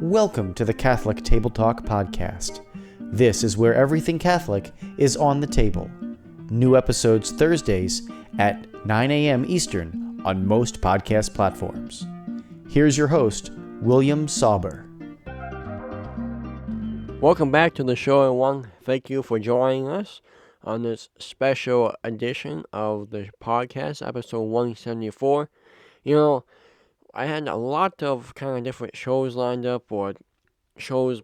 Welcome to the Catholic Table Talk podcast. This is where everything Catholic is on the table. New episodes Thursdays at 9 a.m. Eastern on most podcast platforms. Here's your host, William Sauber. Welcome back to the show, everyone. Thank you for joining us on this special edition of the podcast, episode 174. I had a lot of kind of different shows lined up, or shows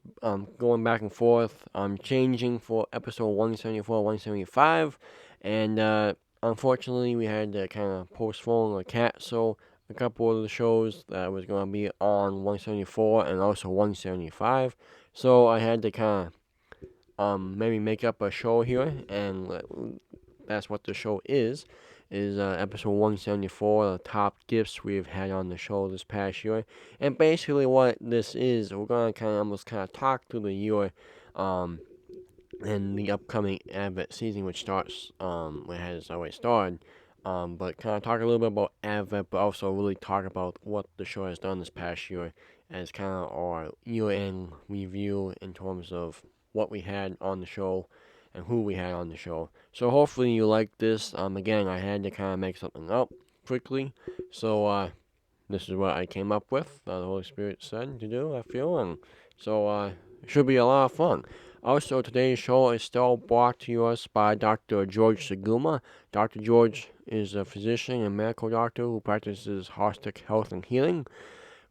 going back and forth, changing for episode 174, 175, and unfortunately we had to kind of postpone or cancel a couple of the shows that was going to be on 174 and also 175, so I had to kind of maybe make up a show here, and that's what the show is episode 174, the top gifts we've had on the show this past year. And basically what this is, we're going to almost talk through the year and the upcoming Advent season, which starts, it has already started, but kind of talk a little bit about Advent, but also really talk about what the show has done this past year as kind of our year-end review in terms of what we had on the show and who we had on the show. So hopefully you like this. Again, I had to kind of make something up quickly. So this is what I came up with. The Holy Spirit said to do, I feel. And so it should be a lot of fun. Also, today's show is still brought to us by Dr. George Saguma. Dr. George is a physician and medical doctor who practices holistic health and healing.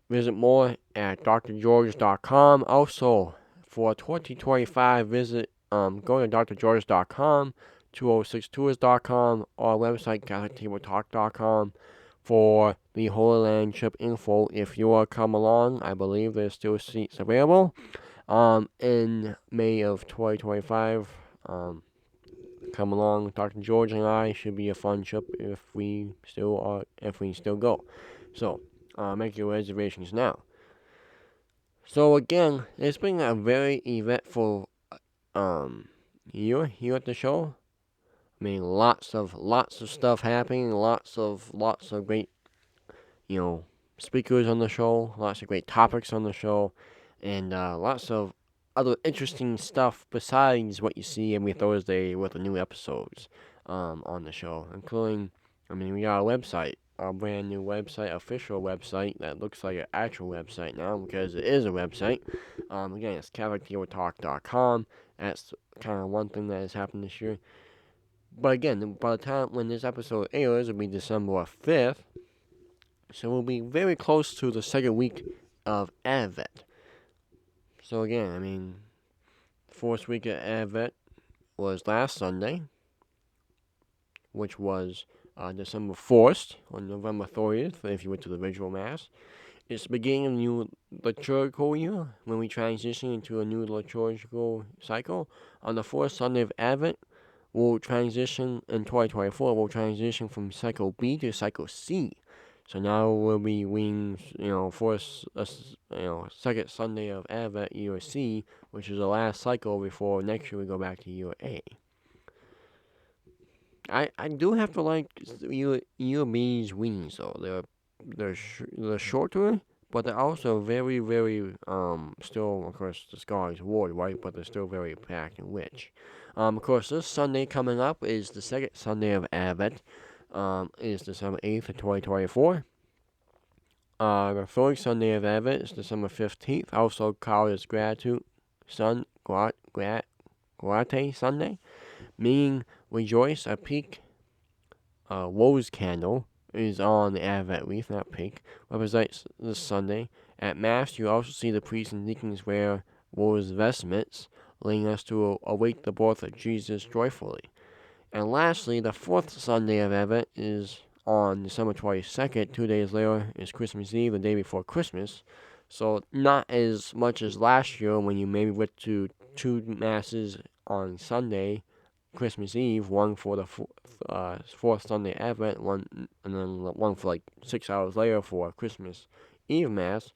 Visit more at drgeorge.com. Also, for 2025, go to drgeorge.com, 2062tours.com, or our website, catholictabletalk.com, for the Holy Land trip info. If you want to come along, I believe there's still seats available. In May of 2025, come along with Dr. George and I. Should be a fun trip if we still go. So, make your reservations now. So again, it's been a very eventful year here at the show. I mean, lots of stuff happening, lots of great, speakers on the show, lots of great topics on the show, and lots of other interesting stuff besides what you see every Thursday with the new episodes on the show, including, we got a website, our brand new website, official website that looks like an actual website now because it is a website. Again, it's catholictabletalk.com. That's kind of one thing that has happened this year. But again, by the time when this episode airs, it'll be December 5th. So we'll be very close to the second week of Advent. So again, the first week of Advent was last Sunday, which was December 1st, on November 30th, if you went to the visual mass. It's the beginning of a new liturgical year, when we transition into a new liturgical cycle. On the first Sunday of Advent, we'll transition, in 2024, we'll transition from cycle B to cycle C. So now we'll be reading, second Sunday of Advent, year C, which is the last cycle before next year we go back to year A. I do have to like year B's readings though. They're shorter, but they're also very, very still, of course, the Scar's Ward, right? But they're still very packed and rich. Of course, this Sunday coming up is the second Sunday of Advent. Is December 8th of 2024. The third Sunday of Advent is December 15th, also called as Grate Sunday, meaning rejoice. A pink rose candle is on the Advent wreath, not pink, represents this Sunday. At Mass, you also see the priests and deacons wear rose vestments, leading us to await the birth of Jesus joyfully. And lastly, the fourth Sunday of Advent is on December 22nd. 2 days later is Christmas Eve, the day before Christmas. So not as much as last year when you maybe went to two masses on Sunday, Christmas Eve, one for the fourth Sunday Advent, and then one for 6 hours later for Christmas Eve Mass.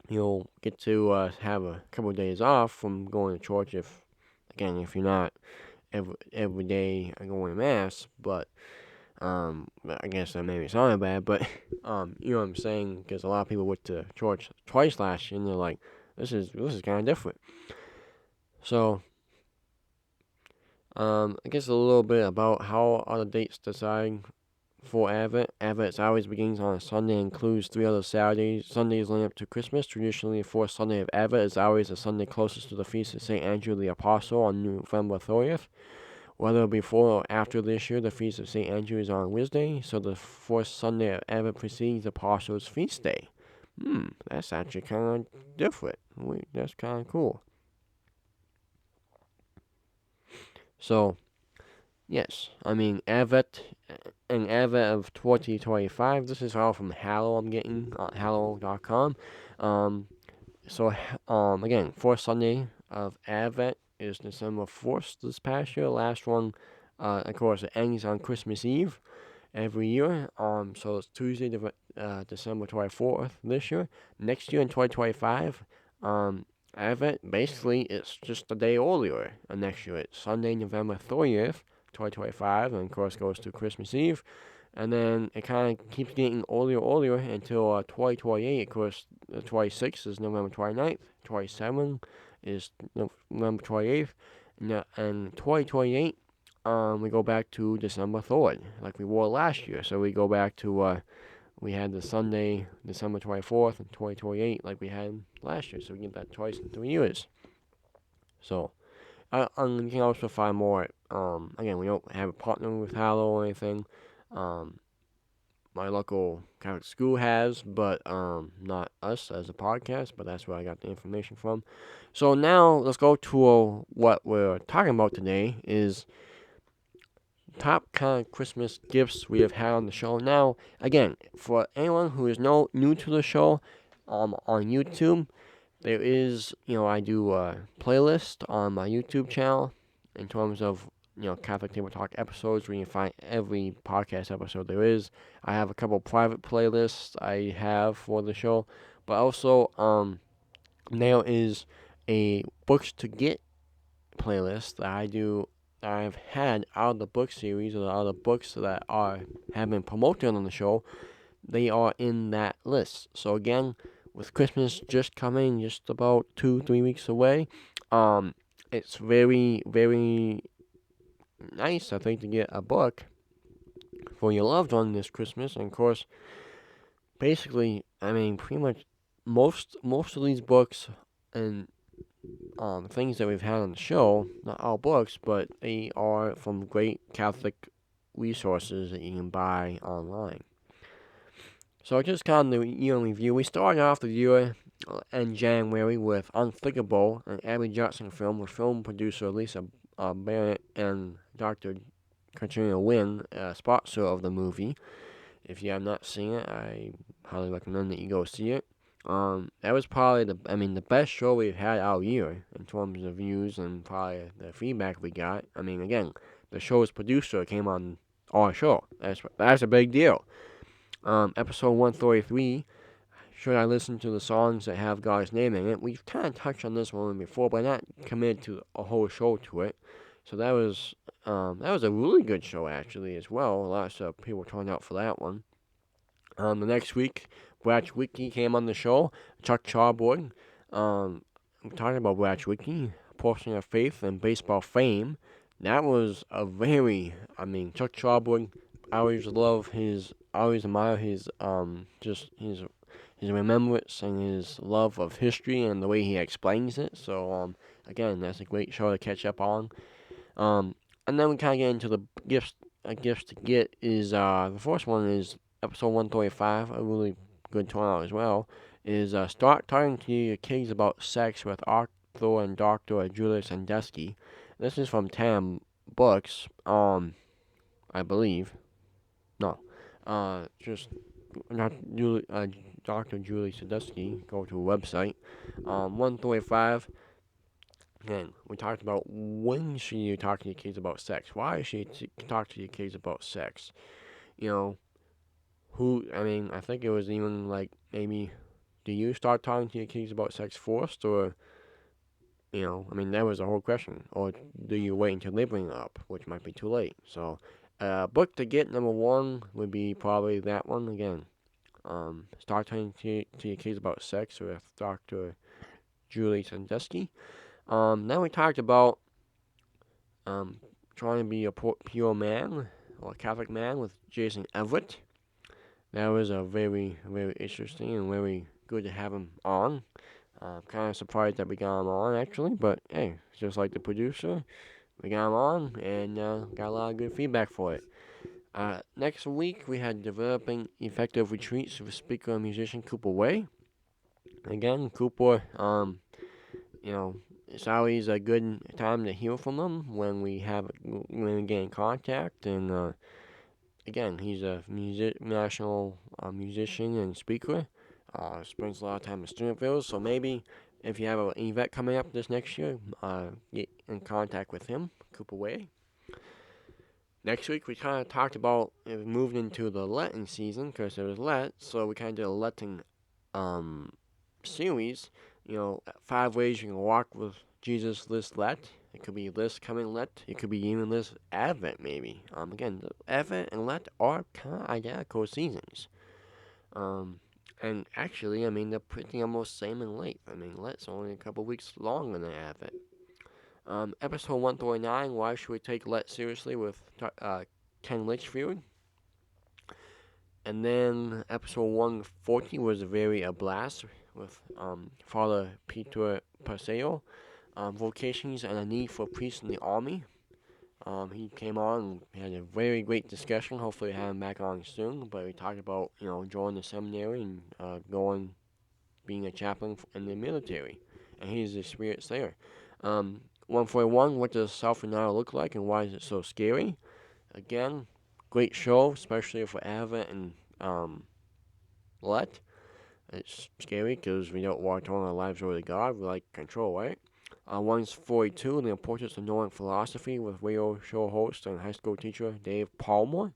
You'll get to have a couple of days off from going to church if you're not every day going to Mass. But I guess that maybe sounded bad, but you know what I'm saying? Because a lot of people went to church twice last year, and they're like, this is kind of different. So, I guess a little bit about how are the dates decided for Advent. Advent always begins on a Sunday and includes 3 other Sundays leading up to Christmas. Traditionally, the fourth Sunday of Advent is always the Sunday closest to the feast of St. Andrew the Apostle on November 30th. Whether before or after this year, the feast of St. Andrew is on Wednesday, so the fourth Sunday of Advent precedes the Apostles' feast day. That's actually kind of different. That's kind of cool. So, yes, I mean, Advent of 2025. This is all from Hallow I'm getting on hallow.com. Again, fourth Sunday of Advent is December 4th this past year. Last one, of course, it ends on Christmas Eve every year. So it's Tuesday, December 24th this year. Next year in 2025, Advent, basically, it's just a day earlier. Next year, it's Sunday, November 30th, 2025, and of course goes to Christmas Eve. And then it kind of keeps getting earlier until 2028. Of course, the 26th is November 29th, 27th is November 28th, and 2028, we go back to December 3rd, like we were last year. So we go back to, we had the Sunday, December 24th, and 2028, like we had last year. So we get that twice in 3 years. So, you can also find more. Again, we don't have a partner with Hallow or anything. My local Catholic school has, but not us as a podcast. But that's where I got the information from. So now let's go to what we're talking about today is top kind of Christmas gifts we have had on the show. Now, again, for anyone who is new to the show, on YouTube, there is, I do a playlist on my YouTube channel in terms of, Catholic Table Talk episodes where you can find every podcast episode there is. I have a couple private playlists I have for the show, but also, there is a books to get playlist that I've had out of the book series or out of the books that have been promoted on the show. They are in that list. So again, with Christmas just coming, just about 2-3 weeks away, it's very, very nice, I think, to get a book for your loved one this Christmas. And of course, basically, I mean, pretty much most of these books and things that we've had on the show, not all books, but they are from great Catholic resources that you can buy online. So just kind of the year review. We started off the year in January with Unthinkable, an Abby Johnson film with film producer Lisa Barrett and Dr. Katrina Wynn, sponsor of the movie. If you have not seen it, I highly recommend that you go see it. That was probably the best show we've had all year in terms of views and probably the feedback we got. I mean, again, the show's producer came on our show. That's a big deal. Episode 133, should I listen to the songs that have God's name in it? We've kind of touched on this one before, but not committed to a whole show to it. So that was a really good show actually as well. Lots of people turned out for that one. The next week, Bratch Wiki came on the show. Chuck Charboy, talking about Bratch Wiki, Portion of Faith and Baseball Fame. That was Chuck Charboy, I always admire his remembrance and his love of history and the way he explains it. So, again, that's a great show to catch up on. And then we kind of get into the gifts to get is, the first one is episode 135, a really good turnout as well, is start talking to your kids about sex with Arthur and Dr. Julius Andesky. This is from Tam Books, I believe. No, just not Dr. Julie Sadusky. Go to a website. 135. Again, we talked about when should you talk to your kids about sex. Why should you talk to your kids about sex? I think it was even like maybe, do you start talking to your kids about sex first, or that was the whole question. Or do you wait until they bring it up, which might be too late. So Book to get number one would be probably that one again. Start Talking to Your Kids About Sex with Dr. Julie Sandusky. Then we talked about um, trying to be a pure man or a Catholic man with Jason Everett. That was a very, very interesting and very good to have him on. Kind of surprised that we got him on actually, but hey, just like the producer, we got him on and got a lot of good feedback for it. Next week we had developing effective retreats with speaker and musician Cooper Way. Again, Cooper, you know, it's always a good time to hear from him when we get in contact. And again, he's a national musician and speaker. Spends a lot of time in Steubenville, so maybe if you have an event coming up this next year, get in contact with him, Cooper Way. Next week, we kind of talked about it moved into the Lenten season because it was Lent, so we kind of did a Lenten series. 5 ways you can walk with Jesus this Lent. It could be this coming Lent. It could be even this Advent, maybe. Again, Advent and Lent are kind of identical seasons. And actually, I mean, they're pretty almost same in length. I mean, Lent's only a couple weeks longer than Advent. Episode 139, Why Should We Take Let Seriously with Ken Litchfield. And then episode 140 was a blast with Father Peter Paseo. Vocations and a Need for Priests in the Army. He came on and had a very great discussion. Hopefully, have him back on soon. But we talked about, joining the seminary and being a chaplain in the military. And he's experienced there. 141, what does self-denial look like and why is it so scary? Again, great show, especially for Advent and Let. It's scary because we don't want to turn our lives over to God. We like control, right? 142, the importance of knowing philosophy with radio show host and high school teacher Dave Palmer.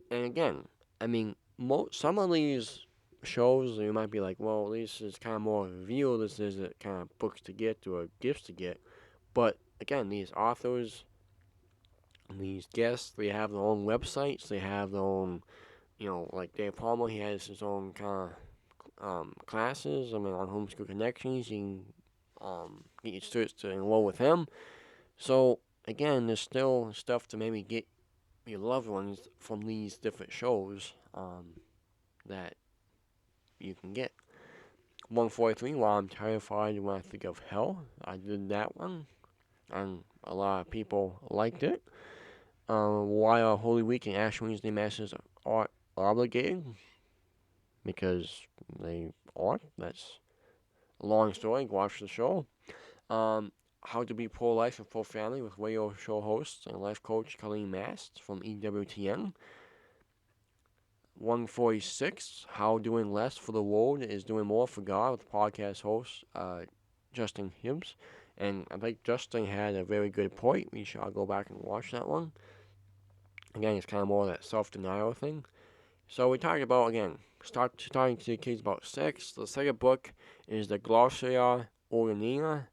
And again, I mean, some of these shows, you might be like, well, this is kind of more review. This is kind of books to get or gifts to get. But again, these authors, these guests, they have their own websites. They have their own, like Dave Palmer, he has his own kind of classes. I mean, on Homeschool Connections, you can get your students to enroll with him. So again, there's still stuff to maybe get your loved ones from these different shows that you can get. 143, While I'm Terrified When I Think of Hell. I did that one, and a lot of people liked it. Why are Holy Week and Ash Wednesday Masses are obligated? Because they aren't. That's a long story. Watch the show. How to be pro-life and pro-family with radio show host and life coach Colleen Mast from EWTN. 146, How Doing Less for the World is Doing More for God with podcast host Justin Hibbs. And I think Justin had a very good point. We should all go back and watch that one. Again, it's kind of more of that self-denial thing. So we talked about, again, starting to kids about sex. The second book is the Glossaria Ordinina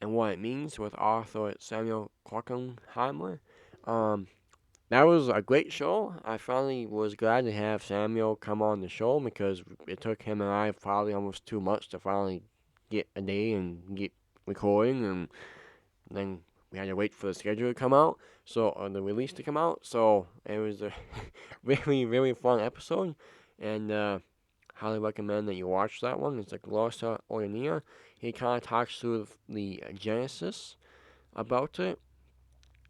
and what it means with author Samuel Klockenheimer. That was a great show. I finally was glad to have Samuel come on the show because it took him and I probably almost 2 months to finally get a day and get recording, and then we had to wait for the schedule to come out, the release to come out. So it was a very, very fun episode, and highly recommend that you watch that one. It's a Glossa Ordinea. He kind of talks through the Genesis about it,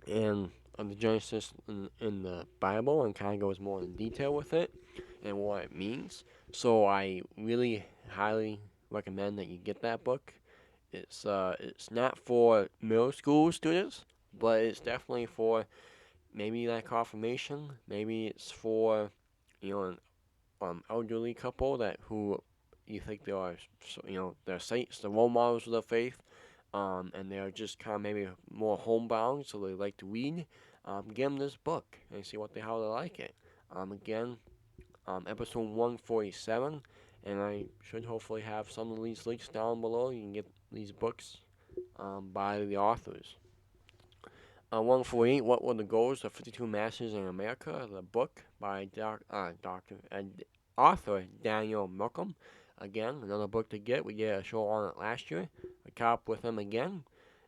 and the Genesis in the Bible, and kind of goes more in detail with it and what it means. So I really highly recommend that you get that book. It's not for middle school students, but it's definitely for maybe that confirmation. Maybe it's for an elderly couple who you think they are they're saints, the role models of the faith, and they're just kind of maybe more homebound, so they like to read. Give them this book and see how they like it. Again, episode 147, and I should hopefully have some of these links down below. You can get these books by the authors. 148, What Were the Goals of 52 Masters in America? The book by author Daniel Malcolm. Again, another book to get. We did a show on it last year. We caught up with him again.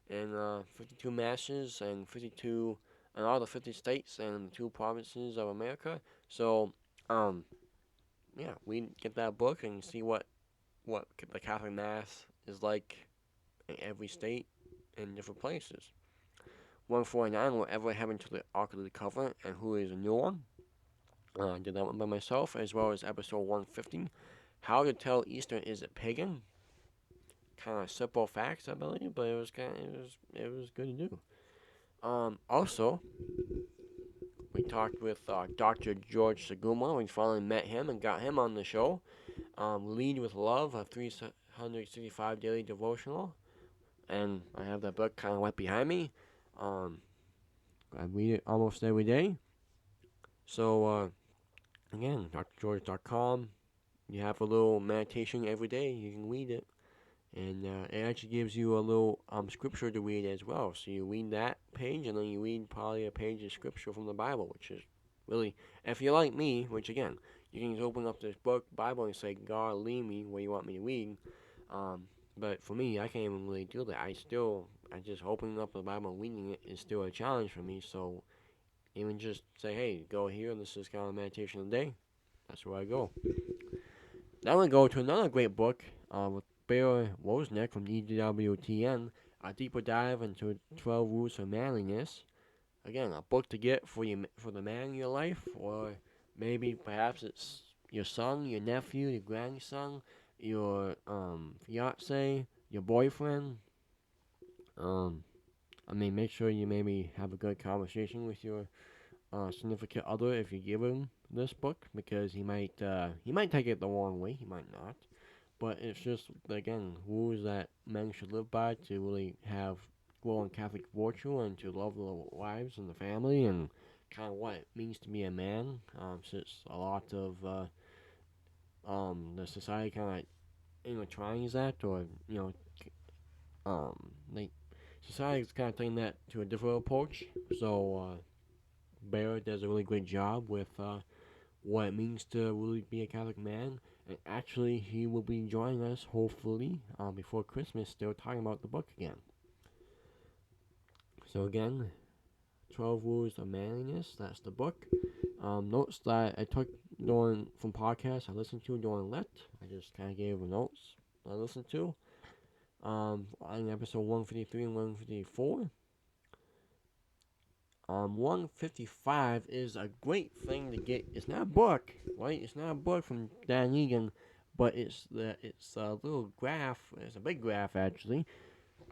And 52 Masters and 52 and all the 50 states and 2 provinces of America. So, um, yeah, we get that book and see what the Catholic Mass is like in every state in different places. 149, Whatever Happened to the Ark of the Covenant and Who is a New One. I did that one by myself, as well as episode 150, How to Tell Easter Is a Pagan. Kind of simple facts, I believe, but it was good to do. Also, we talked with Dr. George Segumo. We finally met him and got him on the show. Lead with Love, a 365 daily devotional, and I have that book kind of right behind me. Um, I read it almost every day. So again, drgeorge.com. You have a little meditation every day. You can read it, and it actually gives you a little scripture to read as well. So you read that page, and then you read probably a page of scripture from the Bible, which is really, if you're like me, which again, you can just open up this book, Bible, and say, God, lead me where you want me to read. But for me, I can't even really do that. I just opening up the Bible and reading it is still a challenge for me. So even just say, hey, go here, and this is kind of meditation of the day. That's where I go. Now we go to another great book with Bear Wozniak from EWTN, A Deeper Dive into 12 Rules for Manliness. Again, a book to get for the man in your life, or maybe perhaps it's your son, your nephew, your grandson, your fiance, your boyfriend. Make sure you maybe have a good conversation with your significant other if you give him this book, because he might take it the wrong way, he might not. But it's just, again, rules that men should live by to really have grow in Catholic virtue and to love their wives and the family, and kind of what it means to be a man. Since a lot of the society kind of tries that, or they society's kind of taking that to a different approach. So Bear does a really great job with what it means to really be a Catholic man. And actually, he will be joining us, hopefully, before Christmas, still talking about the book again. So again, 12 Rules of Manliness, that's the book. Notes that I took from podcasts I listened to during Let. I just kind of gave notes I listened to. On episode 153 and 154. 155 is a great thing to get. It's not a book, right? It's not a book from Dan Egan, but it's a little graph. It's a big graph actually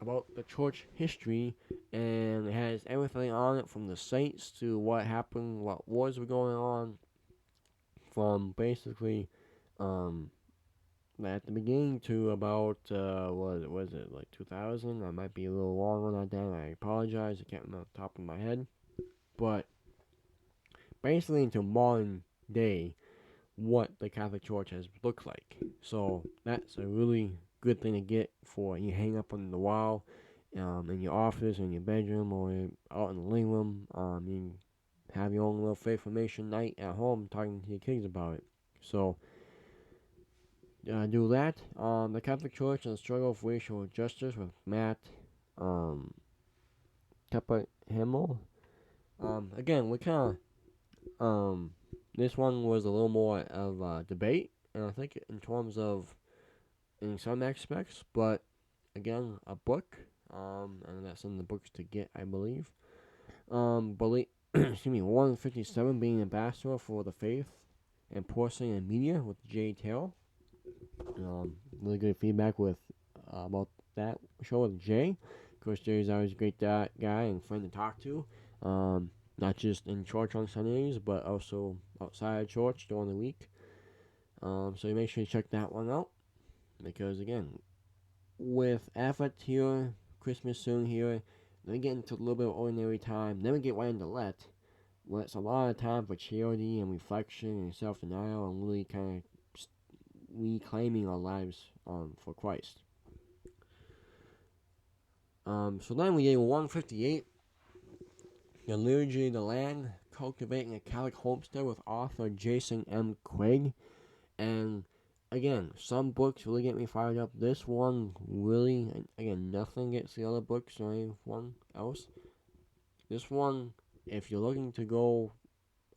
about the church history, and it has everything on it from the saints to what happened, what wars were going on, from basically at the beginning to about what was it, like 2000? I might be a little wrong on that. I apologize. I can't remember off the top of my head, but basically into modern day what the Catholic Church has looked like. So that's a really good thing to get for you hang up on the wall in your office, in your bedroom, or out in the living room. You have your own little faith formation night at home talking to your kids about it. So do that. The Catholic Church and the Struggle for Racial Justice with Matt Himmel. Again, we kind of this one was a little more of a debate, and I think in terms of in some aspects, but again, a book, and that's in the books to get, I believe. Excuse me, 157, Being an Ambassador for the Faith and Porcelain and Media with Jay Taylor. Really good feedback with about that show with Jay. Of course, Jay's always a great guy and friend to talk to. Not just in church on Sundays, but also outside church during the week. So you make sure you check that one out. Because again, with Advent here, Christmas soon here, then we get into a little bit of ordinary time, then we get right into Let. Well, it's a lot of time for charity and reflection and self-denial and really kind of reclaiming our lives for Christ. So then we get 158, The Liturgy of the Land, Cultivating a Catholic Homestead with author Jason M. Craig. And again, some books really get me fired up. This one really, again, nothing gets the other books or anyone else. This one, if you're looking to go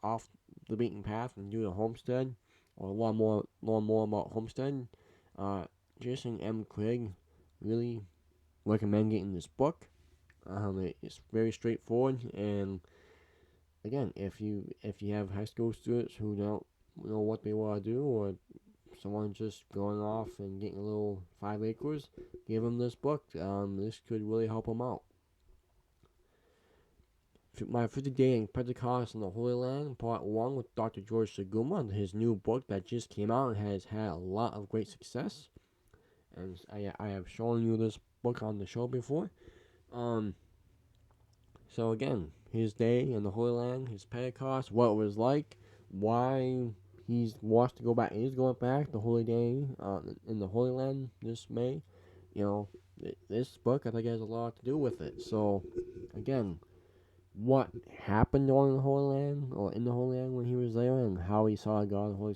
off the beaten path and do the homestead, or learn more about homestead, uh, Jason M. Craig really recommend getting this book. It's very straightforward, and again, if you have high school students who don't know what they want to do, or someone just going off and getting a little 5 acres, give them this book. This could really help them out. My 50 Day in Pentecost in the Holy Land, Part 1 with Dr. George Saguma, his new book that just came out and has had a lot of great success. And I have shown you this book on the show before. Um, so again, his day in the Holy Land, his Pentecost, what it was like, why he wants to go back. He's going back the Holy Day in the Holy Land this May. You know, this book I think has a lot to do with it. So again, what happened on the Holy Land or in the Holy Land when he was there, and how he saw God, the Holy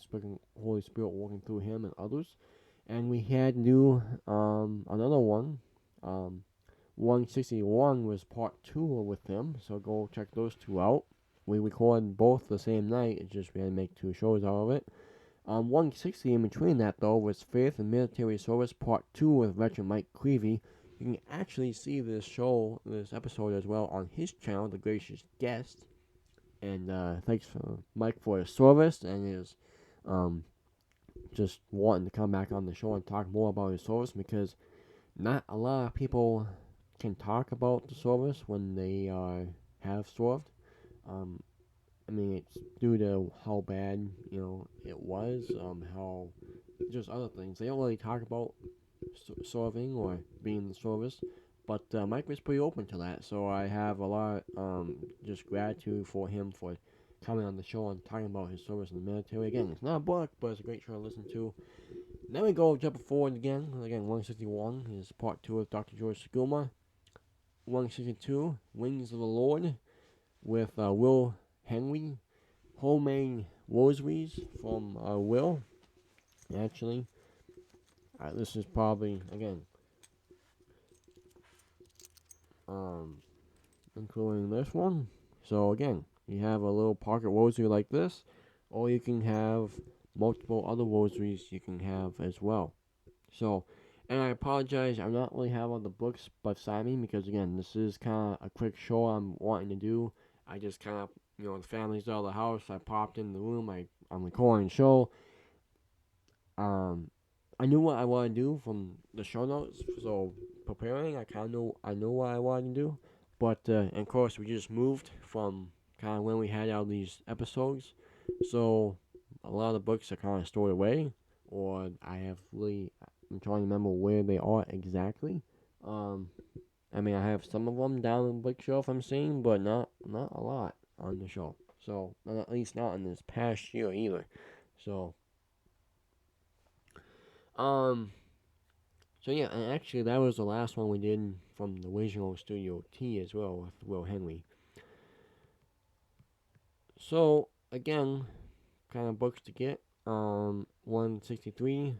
Spirit working through him and others. And we had new another one. 161 was part 2 with him, so go check those two out. We recorded both the same night, it's just we had to make 2 shows out of it. 160 in between that, though, was Faith and Military Service Part 2 with veteran Mike Creevy. You can actually see this episode as well on his channel, The Gracious Guest. And thanks for Mike for his service and his just wanting to come back on the show and talk more about his service, because not a lot of people can talk about the service when they have served. Um, I mean, it's due to how bad it was, how just other things. They don't really talk about serving or being in the service, but Mike was pretty open to that. So I have a lot just gratitude for him for coming on the show and talking about his service in the military. Again, it's not a book, but it's a great show to listen to. Then we go jump forward again. Again, 161 is part 2 of Dr. George Saguma. 162, Wings of the Lord with Will Henry. Homemade rosaries from Will. Actually, this is probably, again, including this one. So again, you have a little pocket rosary like this, or you can have multiple other rosaries you can have as well. So, and I apologize, I'm not really having the books beside me because, again, this is kind of a quick show I'm wanting to do. I just kind of, the family's out of the house. I popped in the room. I'm recording the show. I knew what I wanted to do from the show notes, so preparing, I know what I wanted to do. But, and of course, we just moved from kind of when we had all these episodes. So, a lot of the books are kind of stored away, or I'm trying to remember where they are exactly. I mean, I have some of them down in the bookshelf I'm seeing, but not a lot on the shelf. So, at least not in this past year either. So, so yeah, and actually that was the last one we did from the original Studio T as well with Will Henry. So, again, kind of books to get. 163,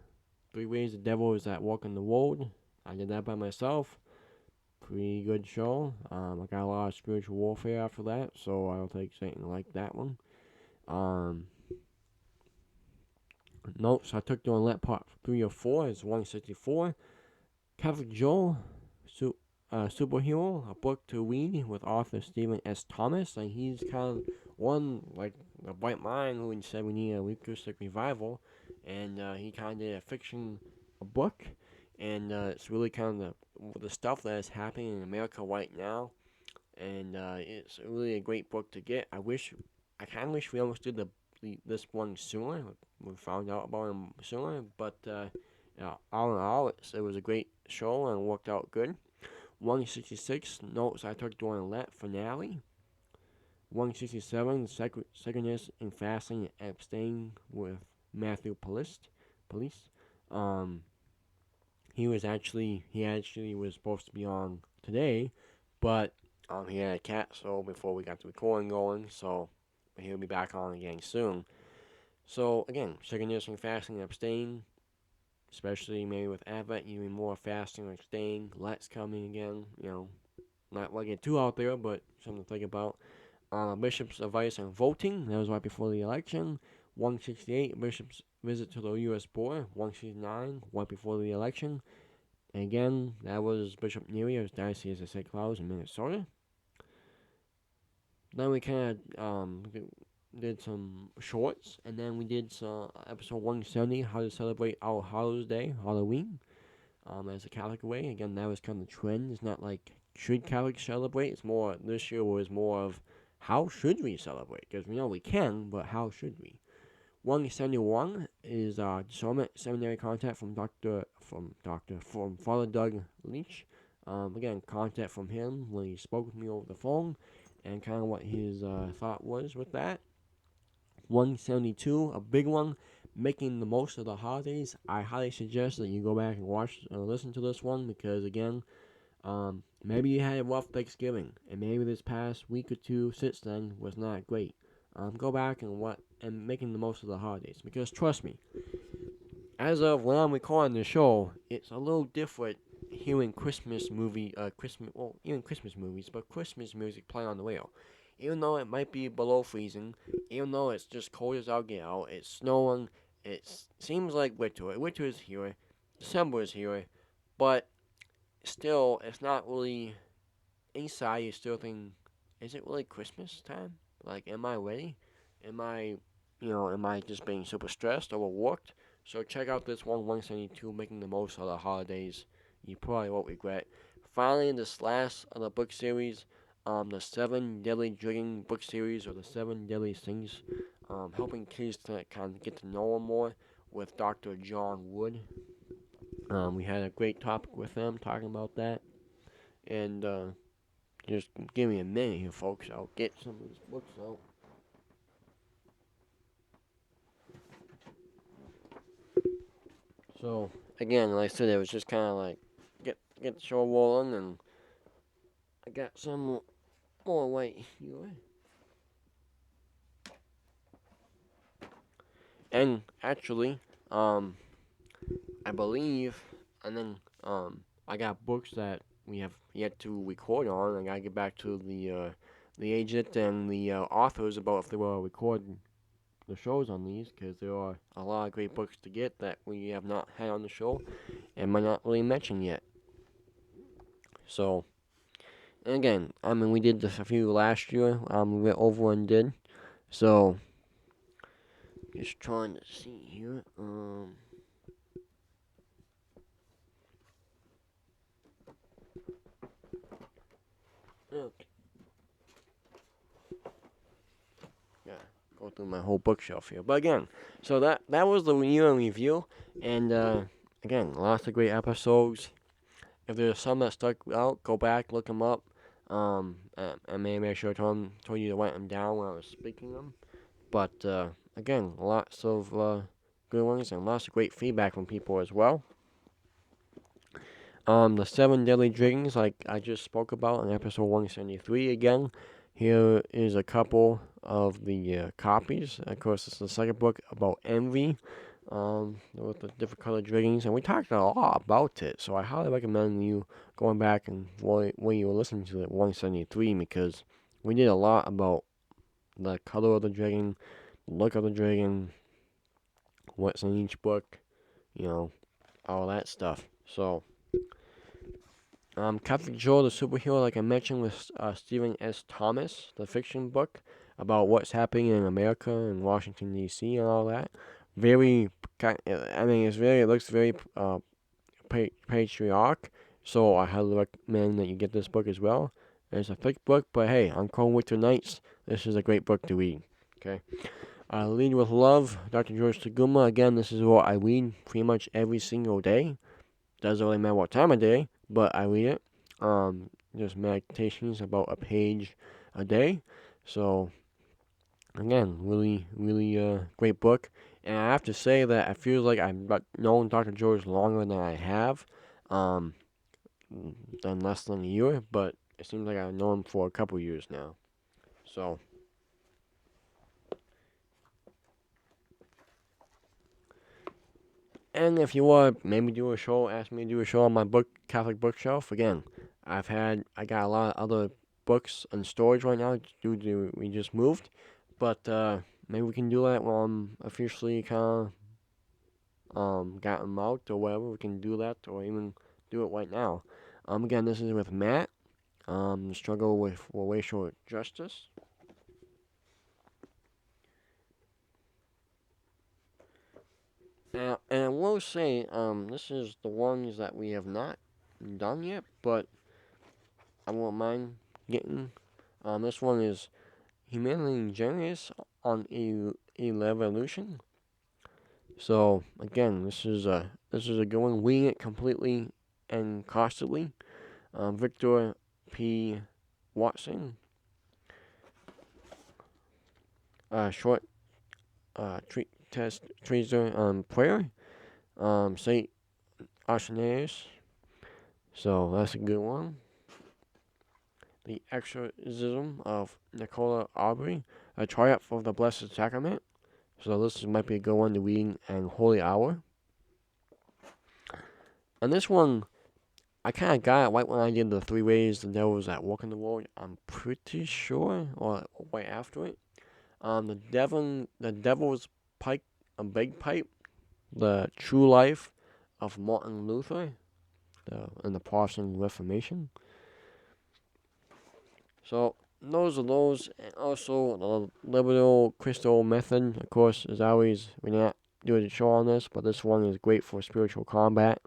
3 Ways the Devil is at Walk on the Road. I did that by myself. Pretty good show. I got a lot of spiritual warfare after that, so I don't think Satan liked that one. Notes I took during Let Part 3 or 4 is 164. Catholic Joe, Superhero, a book to read with author Stephen S. Thomas. And he's kind of one, like, a bright mind who said we need a Eucharistic revival. And he kind of did a fiction book. And it's really kind of the stuff that is happening in America right now. And it's really a great book to get. I kind of wish we almost did this one sooner. We found out about him sooner. But all in all, it was a great show and worked out good. 166, Notes I Took During Lent finale. 167, Sacredness in Fasting and Abstaining with Matthew Police. He actually was supposed to be on today, but He had a cat, so before we got the recording going, so he'll be back on again soon. So again, second fasting and abstaining, especially maybe with Advent, you need more fasting or abstaining. Let's coming again, not like it too out there, but something to think about. Bishop's advice on voting, that was right before the election. 168, Bishop's visit to the U.S. border. 169, right before the election. And again, that was Bishop Neary of Diocese of St. Cloud in Minnesota. Then we kind of did some shorts, and then we did some episode 170, how to celebrate All Hallows Day, Halloween, as a Catholic way. Again, that was kind of the trend. It's not like should Catholics celebrate. It's more this year was more of how should we celebrate? Because we know we can, but how should we? 171 is discernment seminary contact from Father Doug Leach. Again, contact from him when he spoke with me over the phone, and kind of what his thought was with that. 172, a big one, making the most of the holidays. I highly suggest that you go back and listen to this one because again, maybe you had a rough Thanksgiving, and maybe this past week or two since then was not great. Go back and making the most of the holidays because trust me, as of when I'm recording the show, it's a little different hearing Christmas movies, but Christmas music playing on the radio. Even though it might be below freezing, even though it's just cold as I'll get out, it's snowing, it seems like winter. Winter is here, December is here, but still, it's not really inside. You still think, is it really Christmas time? Like, am I ready? Am I just being super stressed, overworked? So check out this 172, making the most of the holidays. You probably won't regret. Finally, this last of the book series, the 7 Deadly Drinking book series, or the 7 Deadly Things, helping kids to kind of get to know them more with Dr. John Wood. We had a great topic with them talking about that. And just give me a minute here, folks. I'll get some of these books out. So, again, like I said, it was just kind of like get the show rolling, and I got some more white here. And actually, I believe, and then I got books that we have yet to record on. I gotta get back to the agent and the authors about if they will record the shows on these, because there are a lot of great books to get that we have not had on the show and might not really mention yet. So, and again, I mean, we did this a few last year. We went over and did. So, just trying to see here. Okay. Yeah, go through my whole bookshelf here. But again, so that was the year in review, and again, lots of great episodes. If there's some that stuck out, go back, look them up. And maybe I should have told you to write them down when I was speaking them. But again, lots of good ones and lots of great feedback from people as well. The 7 Deadly Drinkings, like I just spoke about in episode 173 again. Here is a couple of the copies. Of course, it's the second book about envy, with the different colored drinkings, and we talked a lot about it. So I highly recommend you going back and when you were listening to it 173, because we did a lot about the color of the dragon, the look of the dragon, what's in each book, all that stuff. So, Captain Joe, the superhero, like I mentioned, with Stephen S. Thomas, the fiction book about what's happening in America and Washington, D.C. and all that. It looks very patriotic, so I highly recommend that you get this book as well. It's a thick book, but hey, on cold winter nights, this is a great book to read. Okay. Lead with Love, Dr. George Taguma. Again, this is what I read pretty much every single day. Doesn't really matter what time of day, but I read it. Just meditations about a page a day. So, again, really, really great book. And I have to say that I feel like I've known Dr. George longer than I have, than less than a year. But it seems like I've known him for a couple years now. So, and if you want, maybe do a show, ask me to do a show on my Catholic bookshelf. Again, I got a lot of other books in storage right now due to we just moved, but maybe we can do that when I'm officially kind of got them out or whatever. We can do that, or even do it right now. Again, this is with Matt. The struggle with racial justice. Now, and I will say, this is the ones that we have not done yet, but I won't mind getting. This one is Humanity Genius on Evolution. So again, this is a good one. Reading it completely and constantly. Victor P. Watson. Short test treason on prayer. Saint Arsenius. So that's a good one. The Exorcism of Nicola Aubrey, A Triumph of the Blessed Sacrament. So this might be a good one to read and Holy Hour. And this one, I kind of got it right when I did the 3 ways the devils that walk in the world. I'm pretty sure, or right after it. The Devil's Pipe, a Bagpipe, The True Life of Martin Luther, and the Protestant Reformation. So those are those, and also the Liberal Crystal Method. Of course, as always, we're not doing a show on this, but this one is great for spiritual combat.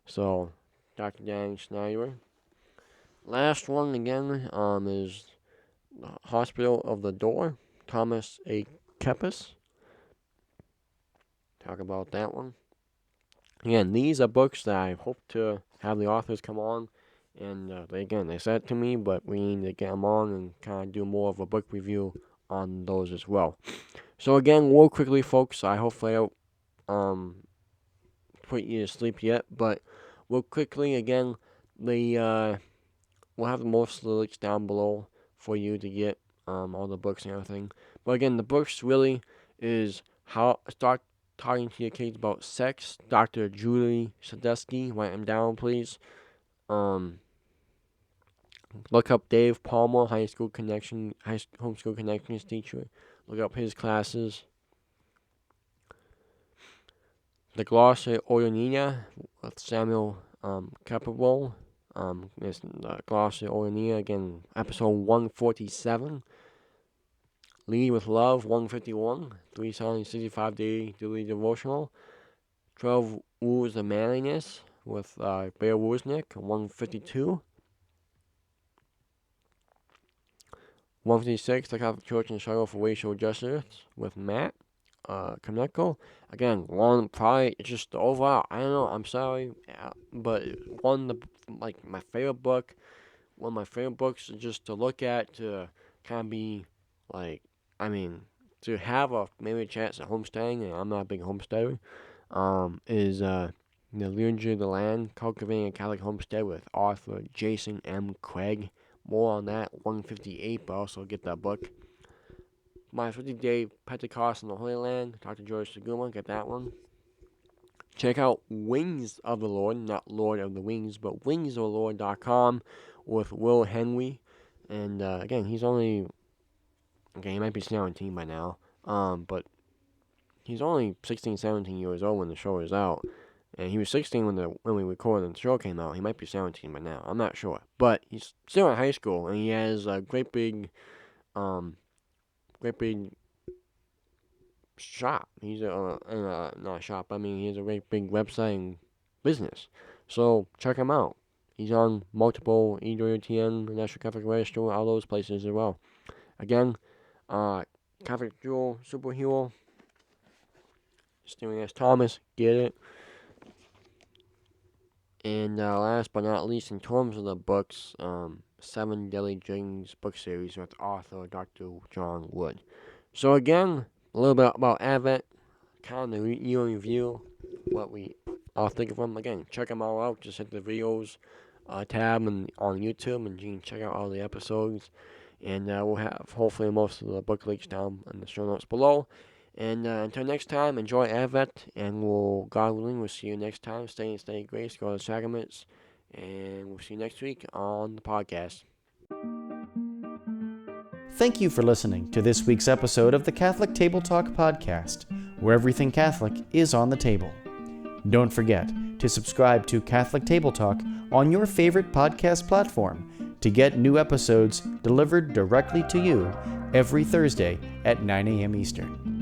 So, Dr. Dan Snyder. Last one again is the Hospital of the Door, Thomas A. Kempis. Talk about that one. Again, these are books that I hope to have the authors come on. And they said it to me, but we need to get them on and kind of do more of a book review on those as well. So again, real quickly, folks, I hopefully don't put you to sleep yet, but real quickly, again, we'll have most of the links down below for you to get all the books and everything. But again, the books really is how start talking to your kids about sex. Dr. Julie Sadesky, write them down, please. Look up Dave Palmer, homeschool connections teacher. Look up his classes. The Glossy Oronina with Samuel Caporal. It's the Glossy Oronina, again, episode 147. Lead with Love, 151. 365-day daily devotional. 12 Rules of Manliness with Bear Wozniak, 152. 156, the Catholic Church and Struggle for Racial Justice with Matt Konecko. Again, one probably just the overall. I don't know. I'm sorry, but my favorite book. One of my favorite books just to look at to kind of be to have maybe a chance at homesteading. And I'm not a big homesteader. Is The Liturgy of the Land, Cultivating a Catholic Homestead with author Jason M. Craig. More on that, 158, but also get that book. My 50-Day Pentecost in the Holy Land, Dr. George Saguma, get that one. Check out Wings of the Lord, not Lord of the Wings, but wingsoftheLord.com with Will Henry. And again, he might be 17 by now, but he's only 16, 17 years old when the show is out. And he was 16 when we recorded and the show came out. He might be 17 by now. I'm not sure. But he's still in high school, and he has a great big shop. He's not a shop. He has a great big website and business. So check him out. He's on multiple EWTN, National Catholic Register, all those places as well. Again, Catholic Jewel Superhero. Steering S. Thomas, get it. And last but not least, in terms of the books, 7 Deadly Dreams book series with author Dr. John Wood. So again, a little bit about Advent, kind of review what we all think of them. Again, check them all out. Just hit the videos tab on YouTube, and you can check out all the episodes. And we'll have hopefully most of the book links down in the show notes below. And until next time, enjoy Advent, and God willing, we'll see you next time. Stay in state of grace, go to the sacraments, and we'll see you next week on the podcast. Thank you for listening to this week's episode of the Catholic Table Talk podcast, where everything Catholic is on the table. Don't forget to subscribe to Catholic Table Talk on your favorite podcast platform to get new episodes delivered directly to you every Thursday at 9 a.m. Eastern.